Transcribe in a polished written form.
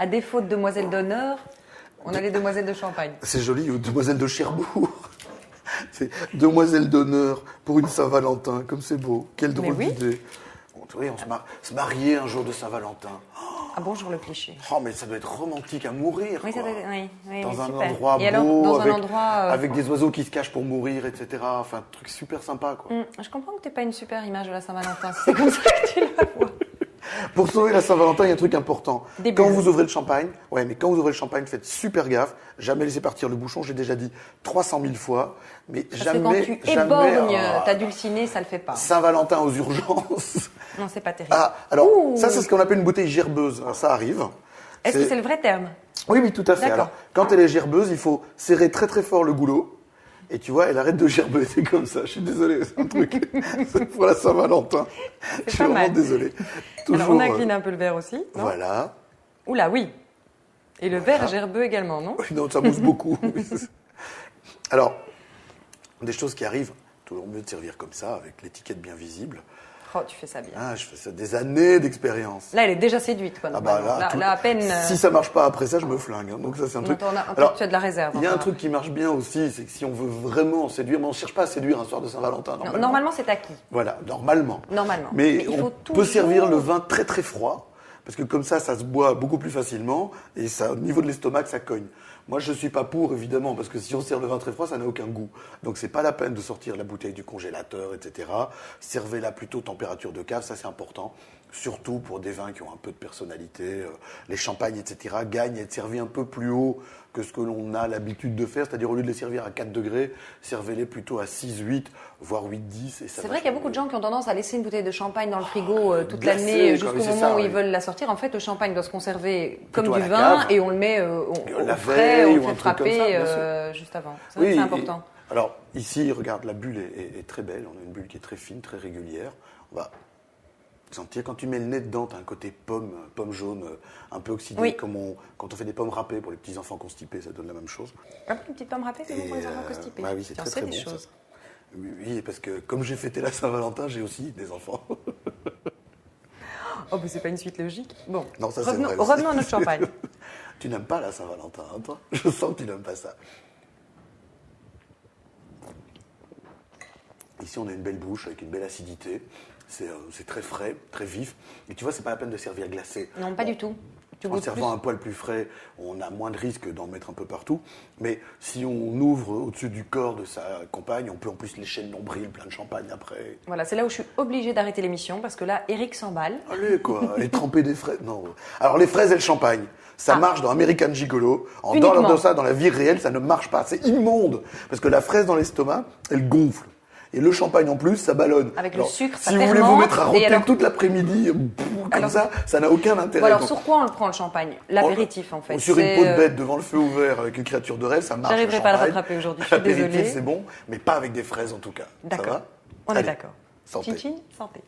À défaut de demoiselle d'honneur, on a les demoiselles de Champagne. C'est joli, ou demoiselle de Cherbourg. C'est demoiselle d'honneur pour une Saint-Valentin, comme c'est beau. Quelle drôle d'idée. Oui, se marier un jour de Saint-Valentin. Ah bonjour le cliché. Oh, mais ça doit être romantique à mourir. Oui, quoi. ça doit être, oui, dans un super. endroit Et beau, alors, dans avec, un endroit, avec des oiseaux qui se cachent pour mourir, etc. Enfin, un truc super sympa, quoi. Je comprends que tu n'aies pas une super image de la Saint-Valentin. C'est comme ça que tu la vois. Pour sauver la Saint-Valentin, il y a un truc important. Des Quand bulles. vous ouvrez le champagne, faites super gaffe. Jamais laisser partir le bouchon. J'ai déjà dit 300 000 fois, mais Parce jamais, que quand tu jamais. éborgnes ta dulcinée, ça le fait pas. Saint-Valentin aux urgences. Non, c'est pas terrible. Ah, alors ça, c'est ce qu'on appelle une bouteille gerbeuse. Alors, ça arrive. Est-ce que c'est le vrai terme? Oui, tout à fait. D'accord. Alors, quand elle est gerbeuse, il faut serrer très très fort le goulot. Et tu vois, elle arrête de gerber. C'est comme ça. Je suis désolé, c'est un truc. C'est pour la Saint-Valentin. Je suis pas vraiment mal. désolé. Alors, on incline un peu le verre aussi, non? Voilà. Oula, oui. Et le verre gerbeux également, non? Non, ça mousse beaucoup. Alors, des choses qui arrivent, toujours mieux de servir comme ça, avec l'étiquette bien visible. Oh, tu fais ça bien. Ah, je fais ça des années d'expérience. Là, elle est déjà séduite, quoi. Ah bah normalement. Là, à peine. Si ça marche pas après ça, je me flingue. Hein. Donc ça, c'est un truc. Alors, tu as de la réserve. Il y a un truc qui marche bien aussi, c'est que si on veut vraiment séduire, mais on ne cherche pas à séduire un soir de Saint-Valentin. Normalement, c'est acquis. Voilà, normalement. il Mais faut on toujours peut servir le vin très très froid, parce que comme ça se boit beaucoup plus facilement, et ça, au niveau de l'estomac, ça cogne. Moi, je ne suis pas pour, évidemment, parce que si on sert le vin très froid, ça n'a aucun goût. Donc, c'est pas la peine de sortir la bouteille du congélateur, etc. Servez-la plutôt température de cave, ça c'est important. Surtout pour des vins qui ont un peu de personnalité. Les champagnes, etc. gagnent à être servis un peu plus haut que ce que l'on a l'habitude de faire. C'est-à-dire, au lieu de les servir à 4 degrés, servez-les plutôt à 6, 8, voire 8, 10. C'est vrai qu'il y a beaucoup de gens qui ont tendance à laisser une bouteille de champagne dans le frigo toute glacé, l'année jusqu'au c'est moment ça, où oui. ils veulent la sortir. En fait, le champagne doit se conserver comme Plutôt à du la vin cave. et on le met au la frais, veille on ou le un fait truc comme ça, frapper bien sûr. juste avant. C'est vrai que c'est important. Alors, ici, regarde, la bulle est très belle. On a une bulle qui est très fine, très régulière. On va sentir, quand tu mets le nez dedans, tu as un côté pomme jaune, un peu oxydé, Oui. comme quand on fait des pommes râpées pour les petits enfants constipés, ça donne la même chose. Une petite pomme râpée, c'est bon pour les enfants constipés. Bah oui, c'est Tu en très sais très des bon. choses. Ça. Oui, parce que comme j'ai fêté la Saint-Valentin, j'ai aussi des enfants. Oh, mais c'est pas une suite logique. Bon, Non, ça, c'est vrai aussi. revenons à notre champagne. Tu n'aimes pas la Saint-Valentin, hein, toi? Je sens que tu n'aimes pas ça. Ici, on a une belle bouche avec une belle acidité. C'est très frais, très vif. Et tu vois, c'est pas la peine de servir glacé. Non, pas du tout. Tu En goûtes servant plus. un poil plus frais, on a moins de risque d'en mettre un peu partout. Mais si on ouvre au-dessus du corps de sa compagne, on peut en plus lécher le nombril, plein de champagne après. Voilà, c'est là où je suis obligée d'arrêter l'émission parce que là, Eric s'emballe. Allez, quoi, et tremper des fraises. Non. Alors, les fraises et le champagne, ça marche dans American Gigolo. Uniquement. Dans la vie réelle, ça ne marche pas. C'est immonde. Parce que la fraise dans l'estomac, elle gonfle. Et le champagne en plus, ça ballonne. Avec le sucre, ça si vous voulez vous fermente, mettre à et rôter alors- toute l'après-midi, comme ça n'a aucun intérêt. Bon, alors, Donc, sur quoi on le prend, le champagne? L'apéritif, en fait. sur une C'est, peau de bête devant le feu ouvert avec une créature de rêve, ça marche. J'arriverai le pas à le champagne. rattraper aujourd'hui, je suis L'apéritif, désolée. c'est bon, mais pas avec des fraises en tout cas. Ça D'accord. va? On est Allez, d'accord. santé. Chin chin, santé.